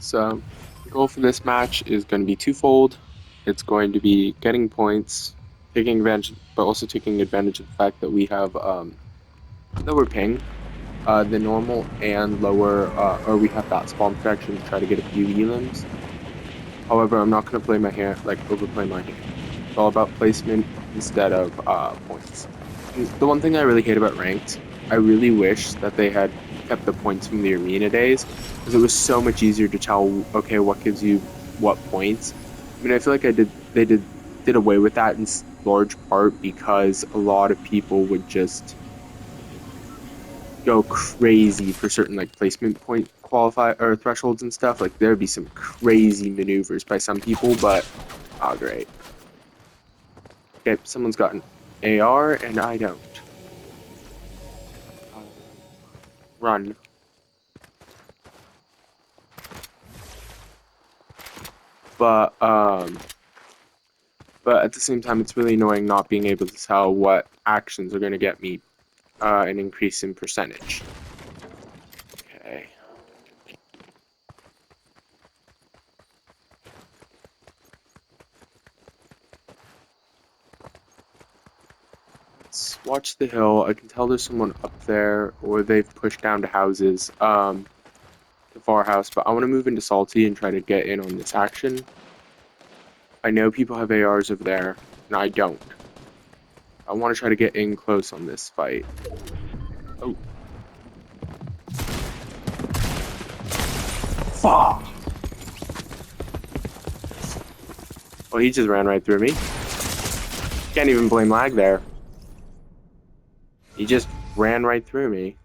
So, the goal for this match is going to be twofold. It's going to be getting points, taking advantage, but also taking advantage of the fact that we have lower ping than normal and lower, or we have that spawn protection to try to get a few elims. However, I'm not going to play my hand, overplay my hand. It's all about placement instead of points. And the one thing I really hate about ranked, I really wish that they had kept the points from the arena days, because it was so much easier to tell, okay, what gives you what points. I mean, I feel like they did away with that in large part because a lot of people would just go crazy for certain like placement point qualify or thresholds and stuff. Like there'd be some crazy maneuvers by some people, but oh great. Okay, someone's got an AR and I don't. Run. But but at the same time it's really annoying not being able to tell what actions are gonna get me an increase in percentage. Okay. Let's watch the hill. I can tell there's someone up there, or they've pushed down to houses. The far house, but I want to move into Salty and try to get in on this action. I know people have ARs over there, and I don't. I want to try to get in close on this fight. Oh. Fuck! Well, he just ran right through me. Can't even blame lag there. He just ran right through me.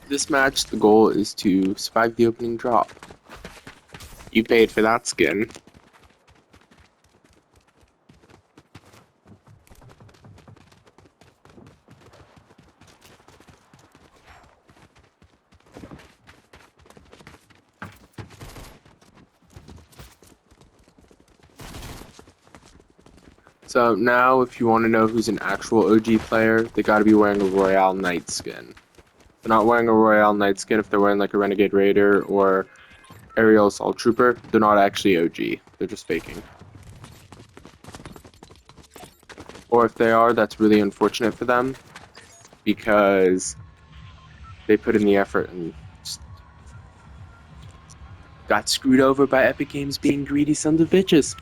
This match, the goal is to survive the opening drop. You paid for that skin. So now, if you want to know who's an actual OG player, they got to be wearing a Royale Knight skin. If they're not wearing a Royale Knight skin, if they're wearing like a Renegade Raider or Aerial Assault Trooper, they're not actually OG. They're just faking. Or if they are, that's really unfortunate for them because they put in the effort and just got screwed over by Epic Games being greedy sons of bitches.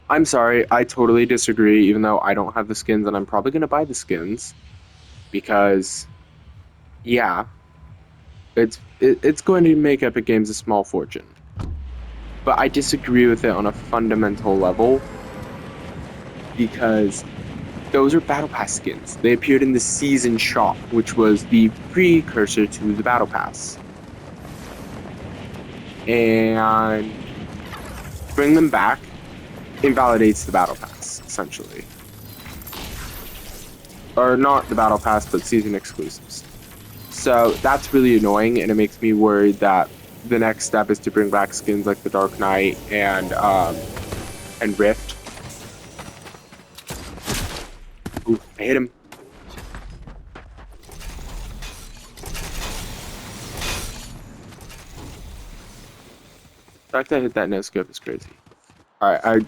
I'm sorry, I totally disagree, even though I don't have the skins and I'm probably going to buy the skins because, yeah, it's going to make Epic Games a small fortune. But I disagree with it on a fundamental level because those are Battle Pass skins. They appeared in the Season Shop, which was the precursor to the Battle Pass. And bring them back invalidates the Battle Pass, essentially. Or not the Battle Pass, but season exclusives. So that's really annoying, and it makes me worried that the next step is to bring back skins like the Dark Knight and Rift. Ooh, I hit him. The fact that I hit that no scope is crazy. Alright, I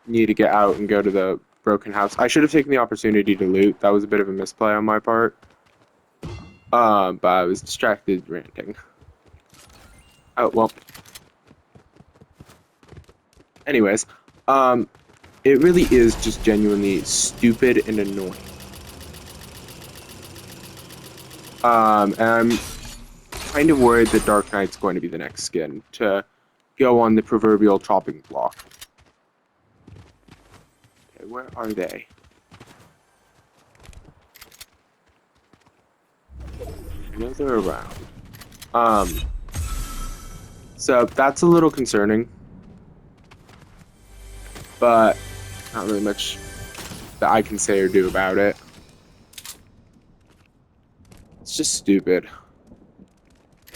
need to get out and go to the broken house. I should have taken the opportunity to loot. That was a bit of a misplay on my part. But I was distracted ranting. Oh, well. Anyways, it really is just genuinely stupid and annoying. And I'm kind of worried that Dark Knight's going to be the next skin to go on the proverbial chopping block. Okay, where are they? I know they're around. So that's a little concerning, but not really much that I can say or do about it. It's just stupid.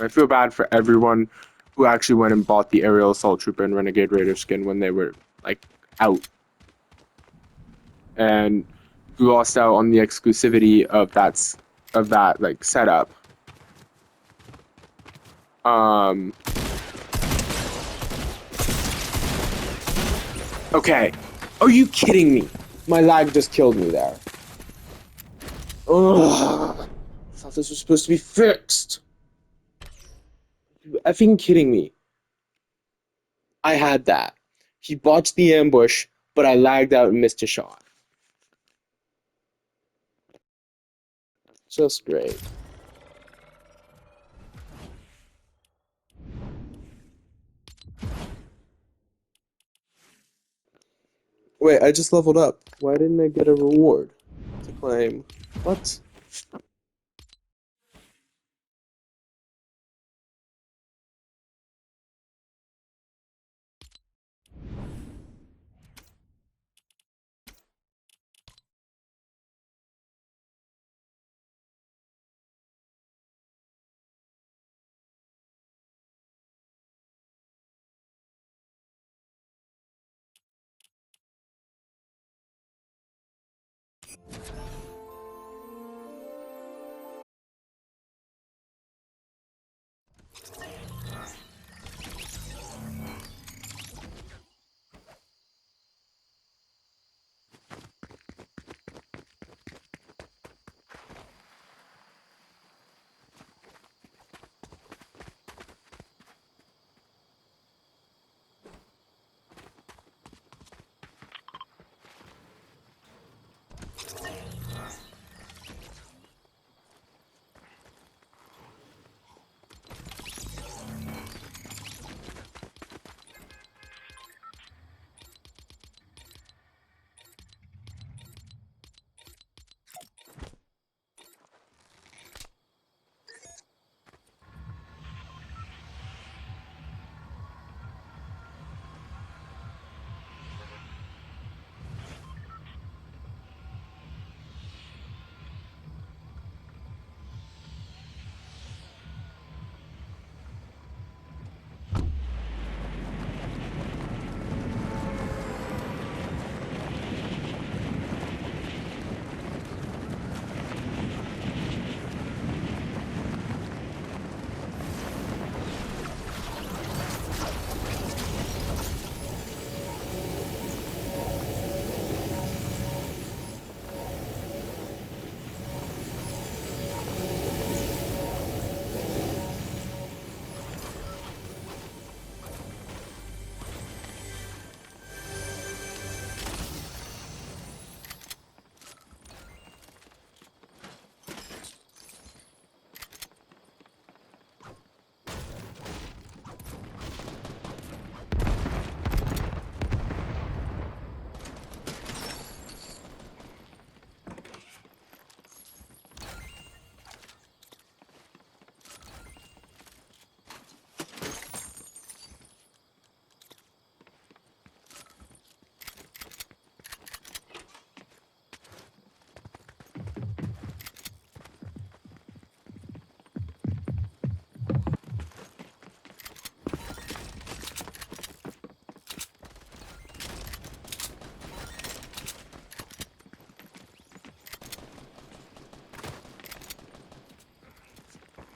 I feel bad for everyone who actually went and bought the Aerial Assault Trooper and Renegade Raider skin when they were, like, out. And who lost out on the exclusivity of that like, setup. Okay. Are you kidding me? My lag just killed me there. Ugh. I thought this was supposed to be fixed. Are you effing kidding me? I had that. He botched the ambush, but I lagged out and missed a shot. Just great. Wait, I just leveled up. Why didn't I get a reward to claim? What?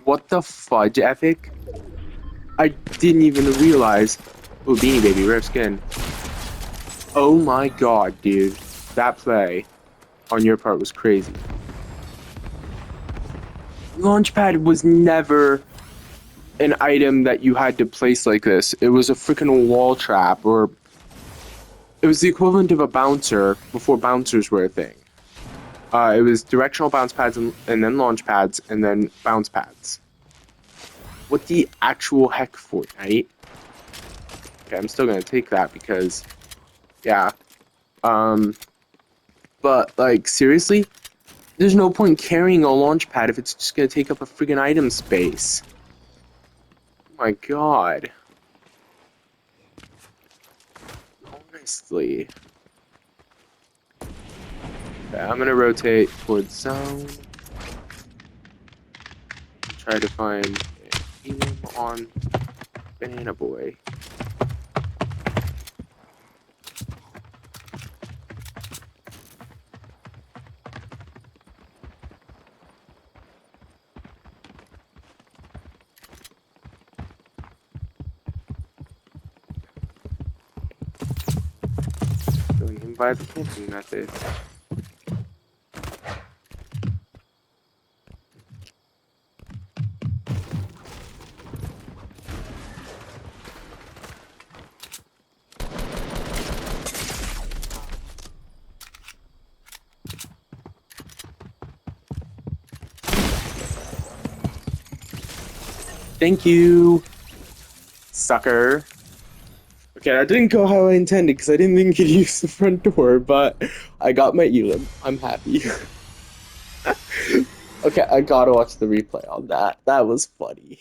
What the fudge, Epic? I didn't even realize. Oh, Beanie Baby, rare skin. Oh my god, dude. That play on your part was crazy. Launchpad was never an item that you had to place like this. It was a freaking wall trap, or it was the equivalent of a bouncer before bouncers were a thing. It was directional bounce pads and then launch pads and then bounce pads. What the actual heck, Fortnite? Okay, I'm still gonna take that because, yeah. Um, but like seriously, there's no point carrying a launch pad if it's just gonna take up a freaking item space. Oh my god. Honestly. Okay, I'm gonna rotate towards zone. Try to find a healing on Banana Boy. Killing him by the camping method. Thank you, sucker. Okay, that didn't go how I intended because I didn't think you'd use the front door, but I got my Elim. I'm happy. Okay, I gotta watch the replay on that. That was funny.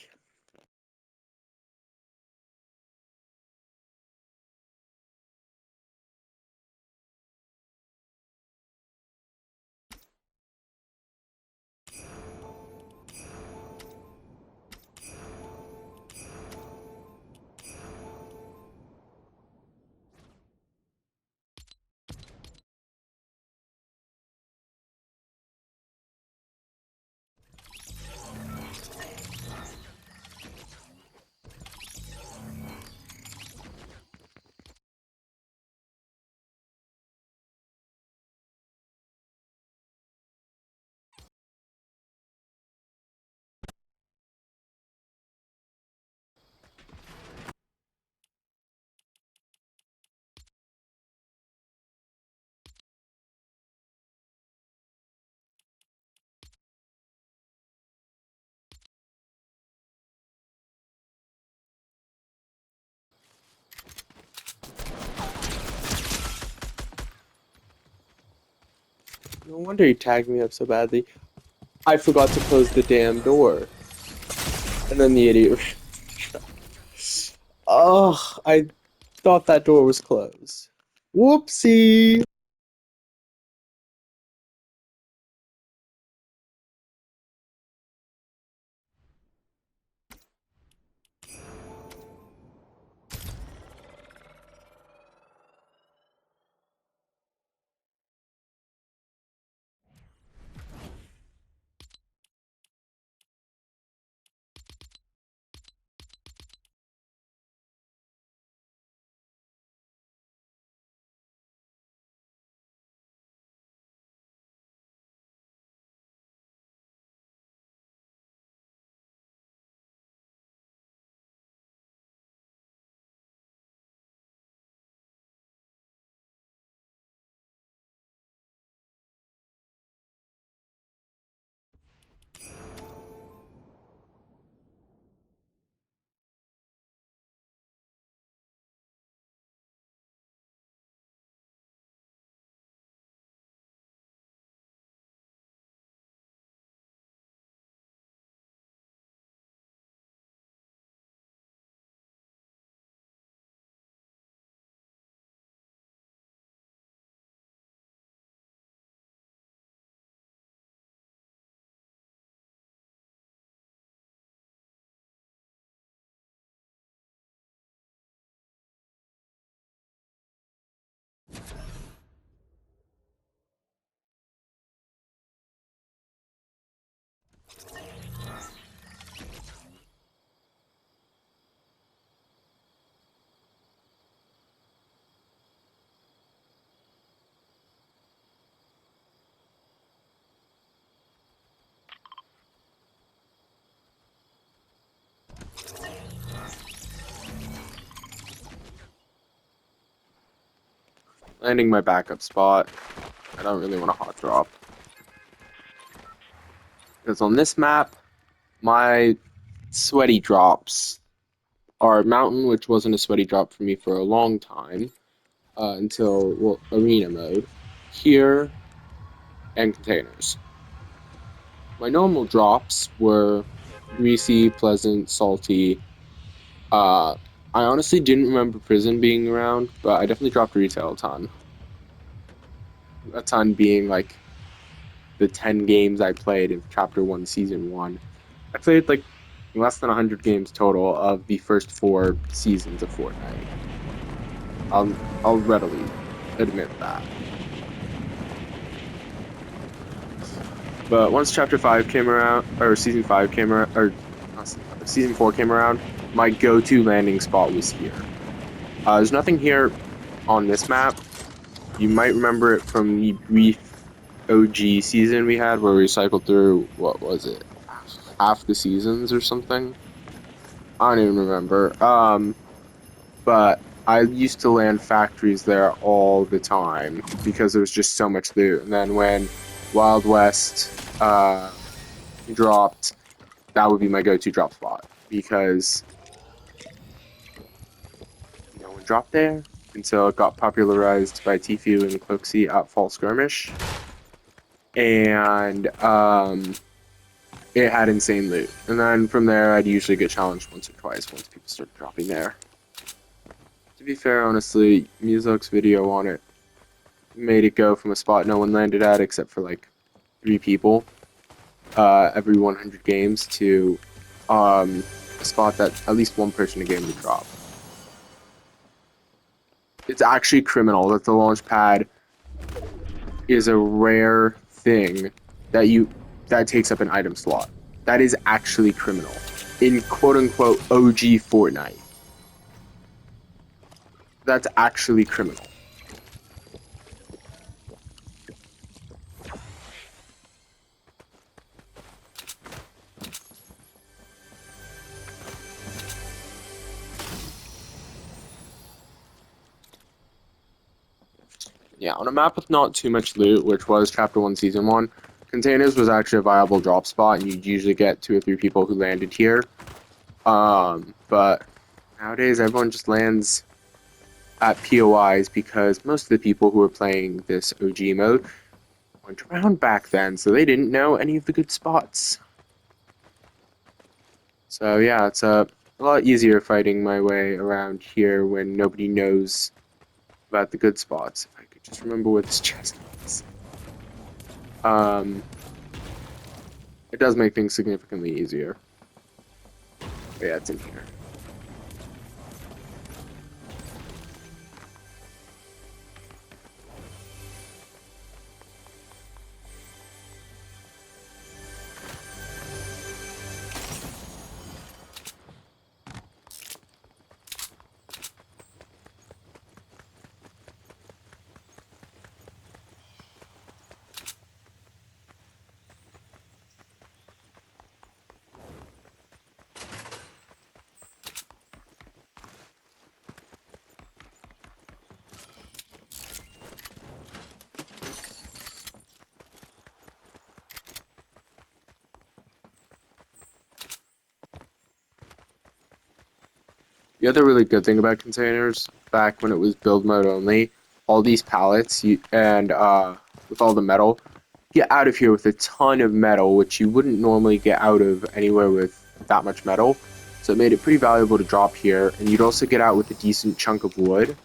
No wonder he tagged me up so badly. I forgot to close the damn door. And then the idiot. Oh, I thought that door was closed. Whoopsie. landing my backup spot. I don't really want a hot drop. Because on this map, my sweaty drops are mountain, which wasn't a sweaty drop for me for a long time, until, well, arena mode. Here, and containers. My normal drops were greasy, pleasant, salty. I honestly didn't remember prison being around, but I definitely dropped retail a ton. A ton being like the 10 games I played in Chapter 1, Season 1. I played like less than 100 games total of the first 4 seasons of Fortnite. I'll readily admit that. But once Chapter 5 came around, or Season 5 came around, or Season 4 came around, my go-to landing spot was here. There's nothing here on this map. You might remember it from the brief OG season we had where we cycled through, what was it, half the seasons or something? I don't even remember. But I used to land factories there all the time because there was just so much loot. And then when Wild West dropped, that would be my go-to drop spot because no one dropped there until it got popularized by Tfue and Cloaksy at Fall Skirmish. And it had insane loot. And then from there, I'd usually get challenged once or twice once people started dropping there. To be fair, honestly, Muzok's video on it made it go from a spot no one landed at except for like 3 people every 100 games to a spot that at least one person a game would drop. It's actually criminal that the launch pad is a rare thing that takes up an item slot. That is actually criminal in quote-unquote OG Fortnite. That's actually criminal. Yeah, on a map with not too much loot, which was Chapter 1, Season 1, containers was actually a viable drop spot, and you'd usually get 2 or 3 people who landed here. But nowadays, everyone just lands at POIs because most of the people who are playing this OG mode weren't around back then, so they didn't know any of the good spots. So yeah, it's a lot easier fighting my way around here when nobody knows about the good spots. If I could just remember where this chest is. It does make things significantly easier. But yeah, it's in here. The other really good thing about containers, back when it was build mode only, all these pallets and with all the metal, get out of here with a ton of metal, which you wouldn't normally get out of anywhere with that much metal. So it made it pretty valuable to drop here, and you'd also get out with a decent chunk of wood,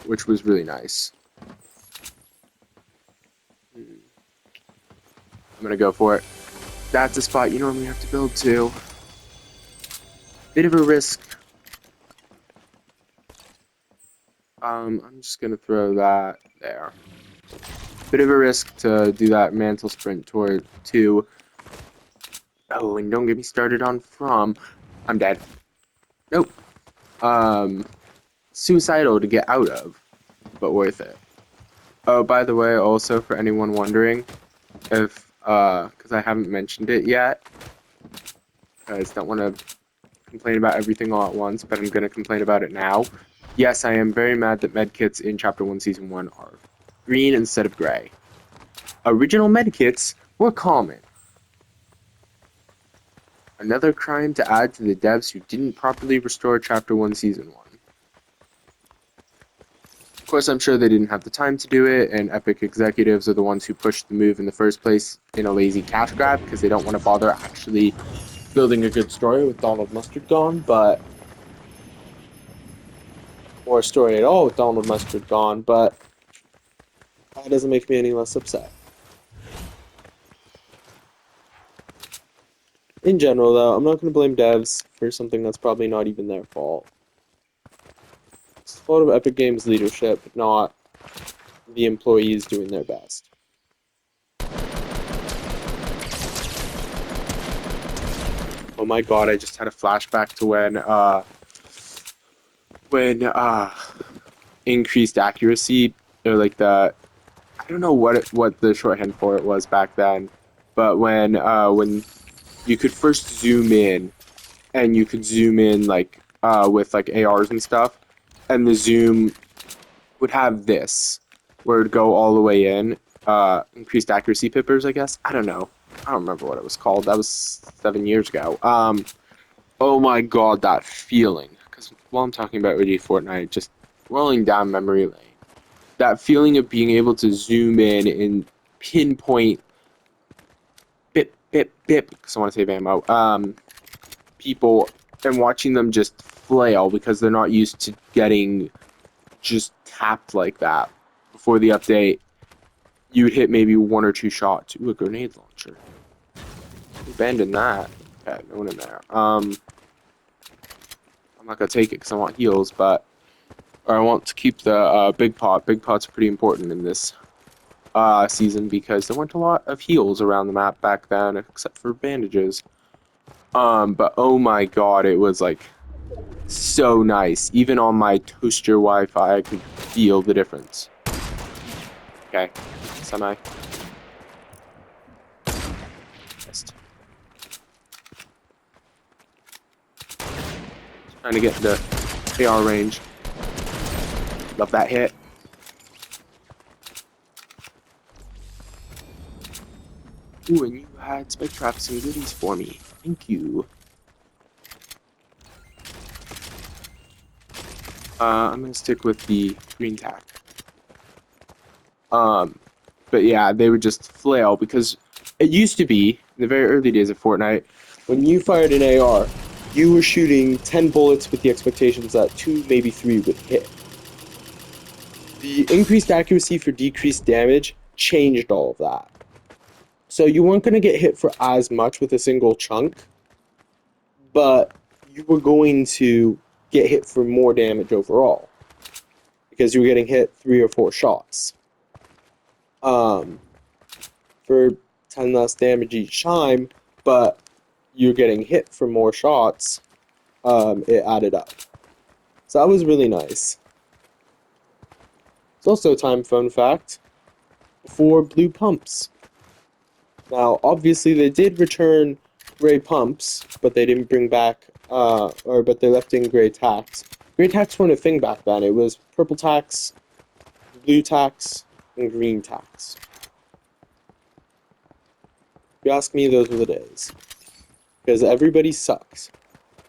which was really nice. I'm gonna go for it. That's a spot you normally have to build to. Bit of a risk. I'm just gonna throw that there. Bit of a risk to do that mantle sprint toward to. Oh, and don't get me started on from. I'm dead. Nope. Suicidal to get out of, but worth it. Oh, by the way, also for anyone wondering, if because I haven't mentioned it yet, I just don't want to complain about everything all at once, but I'm gonna complain about it now. Yes, I am very mad that medkits in Chapter 1, Season 1 are green instead of gray. Original medkits were common. Another crime to add to the devs who didn't properly restore Chapter 1, Season 1. Of course, I'm sure they didn't have the time to do it, and Epic executives are the ones who pushed the move in the first place in a lazy cash grab because they don't want to bother actually building a good story with Donald Mustard gone, or a story at all with Donald Mustard gone, but that doesn't make me any less upset. In general, though, I'm not going to blame devs for something that's probably not even their fault. It's the fault of Epic Games leadership, not the employees doing their best. Oh my god, I just had a flashback to when increased accuracy, or like I don't know what the shorthand for it was back then, but when you could first zoom in, and you could zoom in like with like ARs and stuff, and the zoom would have this where it would go all the way in. Increased accuracy pippers, I guess. I don't know. I don't remember what it was called. That was 7 years ago. Oh my god, that feeling. Because while I'm talking about OG Fortnite, just rolling down memory lane, that feeling of being able to zoom in and pinpoint bip bip bip. Because I want to save ammo. People, and watching them just flail because they're not used to getting just tapped like that. Before the update, you would hit maybe one or two shots. Ooh, a grenade launcher. Abandon that. Okay, no one in there. I'm not gonna take it because I want heals, but or I want to keep the big pot. Big pot's pretty important in this season because there weren't a lot of heals around the map back then, except for bandages. But oh my god, it was like so nice. Even on my toaster Wi-Fi, I could feel the difference. Okay, semi. Missed. Trying to get the AR range. Love that hit. Ooh, and you had spike traps and goodies for me. Thank you. I'm gonna stick with the green tack. But yeah, they would just flail because it used to be in the very early days of Fortnite, when you fired an AR, you were shooting 10 bullets with the expectations that 2, maybe 3 would hit. The increased accuracy for decreased damage changed all of that. So you weren't going to get hit for as much with a single chunk, but you were going to get hit for more damage overall because you were getting hit 3 or 4 shots. For 10 less damage each time, but you're getting hit for more shots, it added up. So that was really nice. It's also a time fun fact for blue pumps. Now, obviously, they did return gray pumps, but they didn't bring back, but they left in gray tacks. Gray tacks weren't a thing back then. It was purple tacks, blue tacks, and green tacks. If you ask me, those were the days. Because everybody sucks.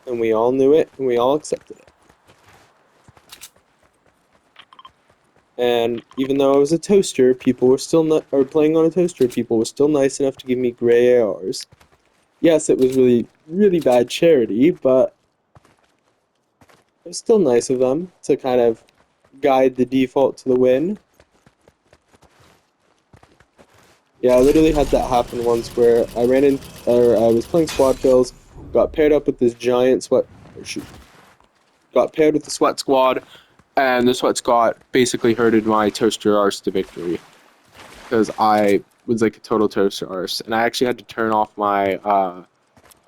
And we all knew it, and we all accepted it. And even though I was a toaster, people were still not, or playing on a toaster, people were still nice enough to give me gray ARs. Yes, it was really, really bad charity, but it was still nice of them to kind of guide the default to the win. Yeah, I literally had that happen once where I ran in, or I was playing squad kills, got paired up with this giant sweat, or shoot, got paired with the sweat squad, and the sweat squad basically herded my toaster arse to victory. Because I was like a total toaster arse, and I actually had to turn off my, or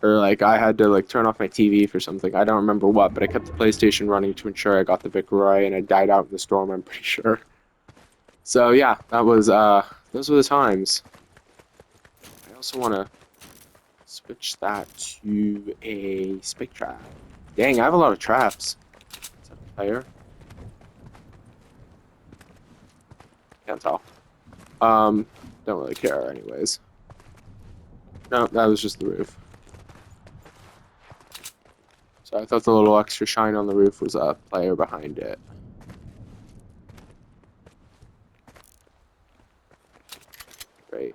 like I had to like turn off my TV for something. I don't remember what, but I kept the PlayStation running to ensure I got the victory, and I died out in the storm, I'm pretty sure. So yeah, that was, those were the times. I also want to switch that to a spike trap. Dang, I have a lot of traps. Is that a player? Can't tell. Don't really care anyways. No, that was just the roof. So I thought the little extra shine on the roof was a player behind it. Great.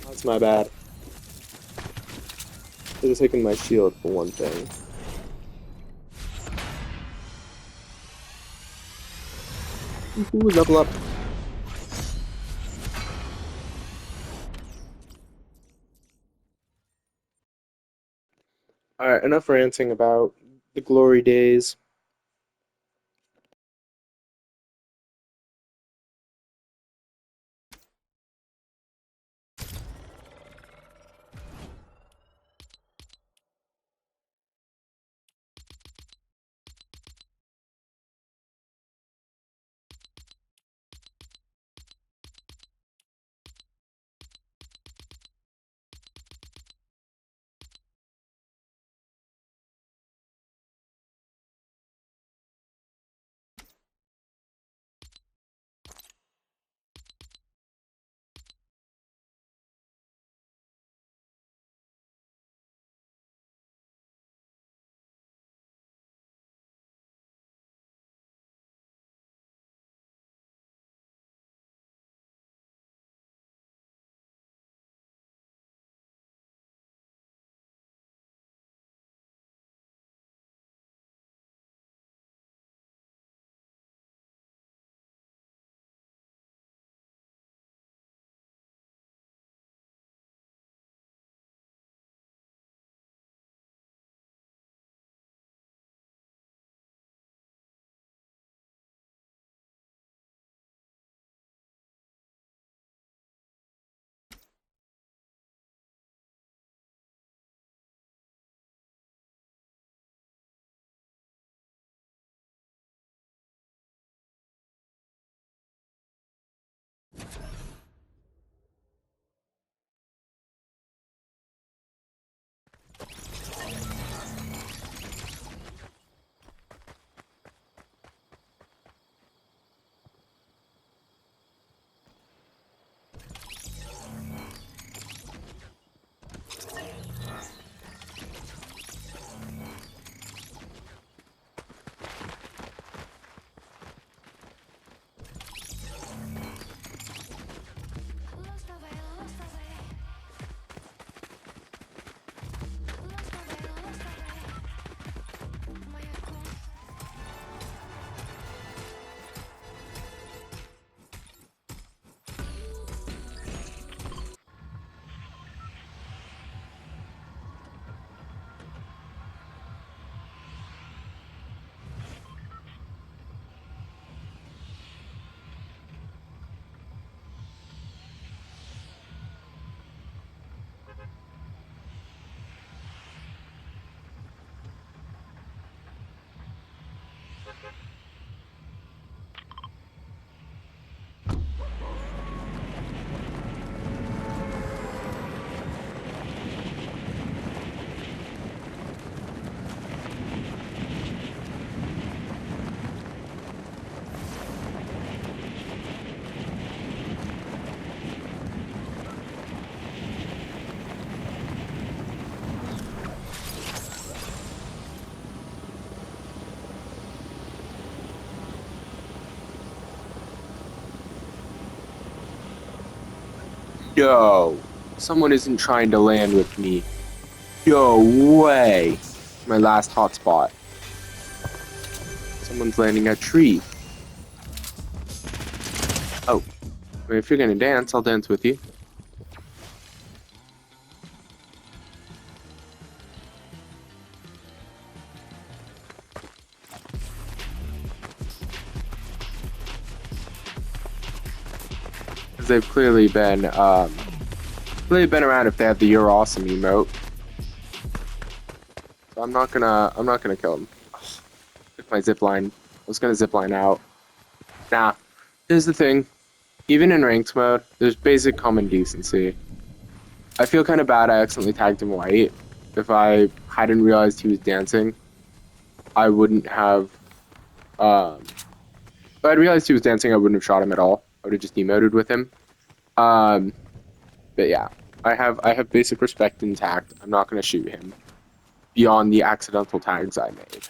That's my bad. Should have taken my shield for one thing. Ooh, level up. Alright, enough ranting about the glory days. No, someone isn't trying to land with me. No way. My last hotspot. Someone's landing a tree. Oh, if you're gonna dance, I'll dance with you. Because they've clearly been around if they have the "You're Awesome" emote. So I'm not gonna kill them. Took my zip line. I was gonna zip line out. Nah. Here's the thing. Even in ranked mode, there's basic common decency. I feel kind of bad I accidentally tagged him white. if I hadn't realized he was dancing, I wouldn't have. If I'd realized he was dancing, I wouldn't have shot him at all. I would have just emoted with him. Um, but yeah, I have basic respect and tact. I'm not gonna shoot him beyond the accidental tags I made,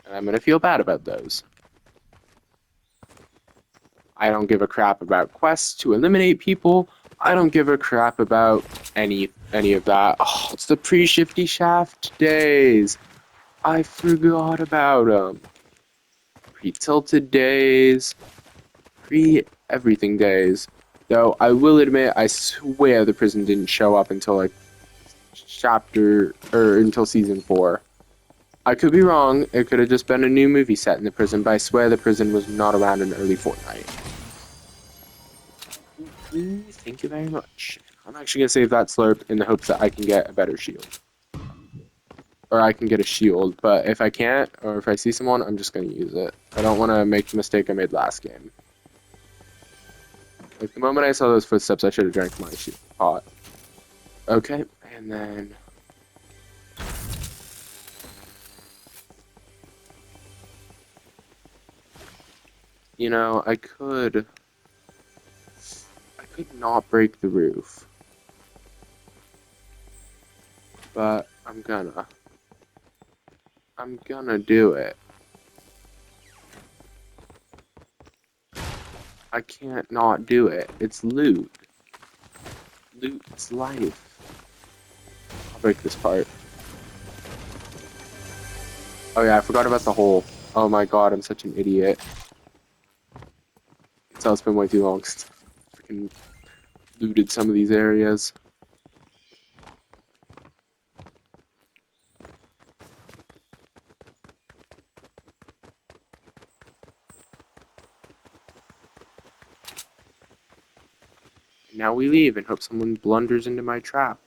and I'm gonna feel bad about those. I don't give a crap about quests to eliminate people. I don't give a crap about any of that. Oh, it's the pre-shifty shaft days. I forgot about them. Pre-tilted days, pre-everything days. Though I will admit, I swear the prison didn't show up until like chapter or until season 4. I could be wrong. It could have just been a new movie set in the prison, but I swear the prison was not around in early Fortnite. Thank you very much. I'm actually gonna save that slurp in the hopes that I can get a better shield. Or I can get a shield, but if I can't, or if I see someone, I'm just gonna use it. I don't want to make the mistake I made last game. Like, the moment I saw those footsteps, I should have drank my pot. Okay, and then... You know, I could not break the roof. But I'm gonna do it. I can't not do it. It's loot. Loot's life. I'll break this part. Oh yeah, I forgot about the hole. Oh my god, I'm such an idiot. It's been way too long since I freaking looted some of these areas. Now we leave and hope someone blunders into my trap.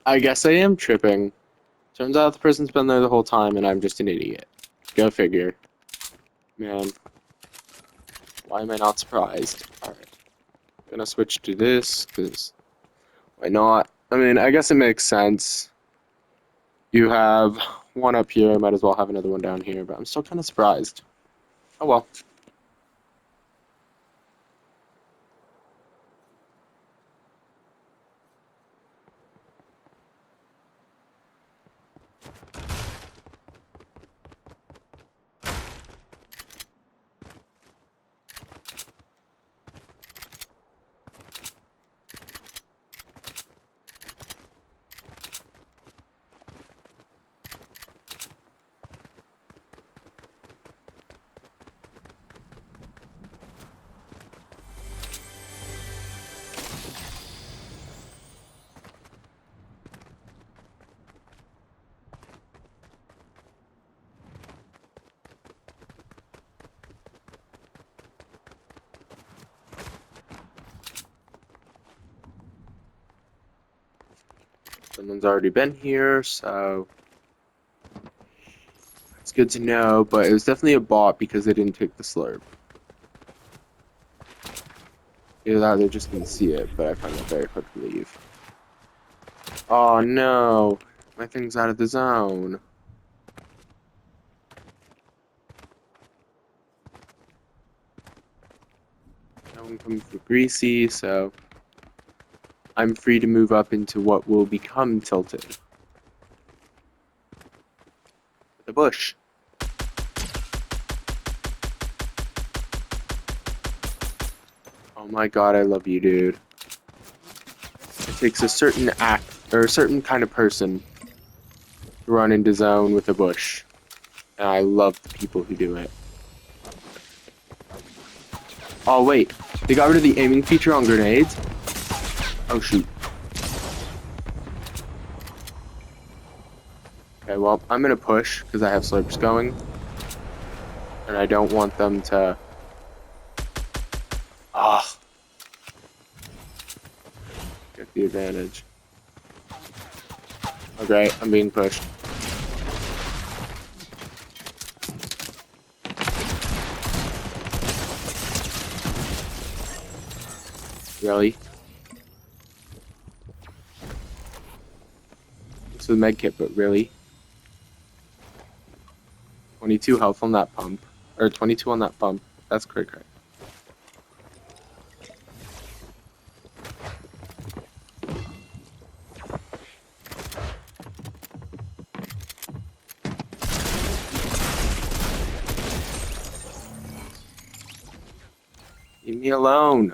I guess I am tripping. Turns out the person's been there the whole time and I'm just an idiot. Go figure. Man, why am I not surprised? Alright. Gonna switch to this, because why not? I mean, I guess it makes sense. You have one up here, I might as well have another one down here, but I'm still kind of surprised. Oh well. Someone's already been here, so let's good to know, but it was definitely a bot because they didn't take the slurp. Either that or they just didn't see it, but I find that very hard to believe. Oh no! My thing's out of the zone. No one coming for Greasy, so I'm free to move up into what will become Tilted. The bush. Oh my god, I love you, dude. It takes a certain act, or a certain kind of person to run into zone with a bush. And I love the people who do it. Oh wait, they got rid of the aiming feature on grenades? Oh shoot. Okay, well, I'm gonna push, because I have slurps going. And I don't want them to... Ah. Get the advantage. Okay, I'm being pushed. Really? This is a med kit, but really? 22 health on that pump. Or 22 on that pump. That's crit. Leave me alone.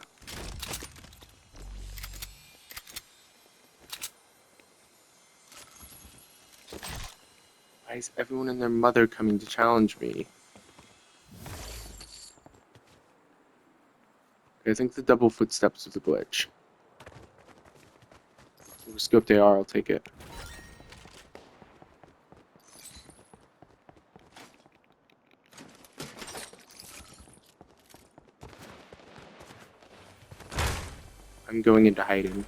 Why is everyone and their mother coming to challenge me? Okay, I think the double footsteps was a glitch. Scoped AR, I'll take it. I'm going into hiding.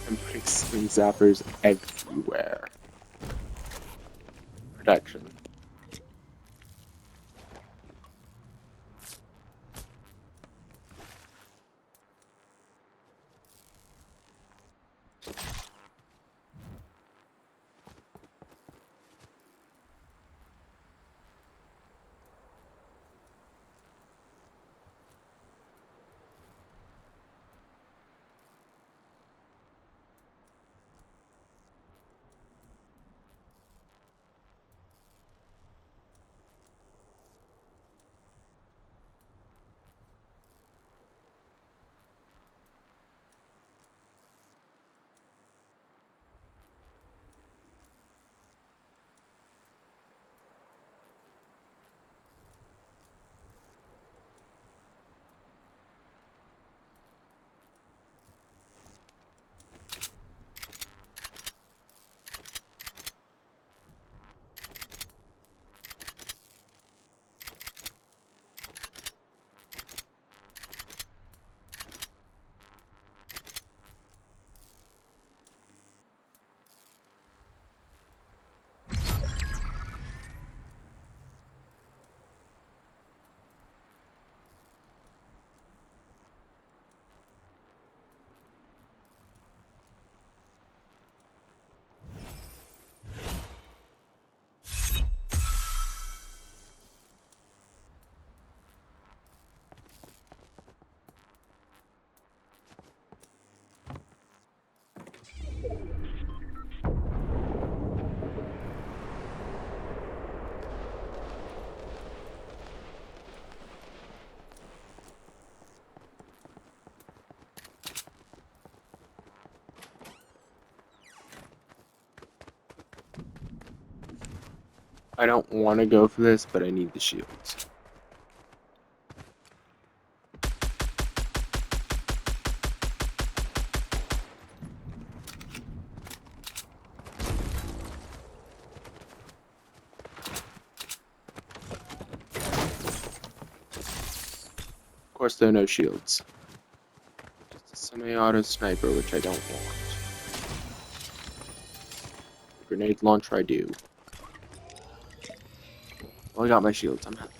I'm putting sling zappers everywhere. Protection. I don't want to go for this, but I need the shields. course, there are no shields. Just a semi-auto sniper, which I don't want. Grenade launcher, I do. Well, I got my shields. I'm happy.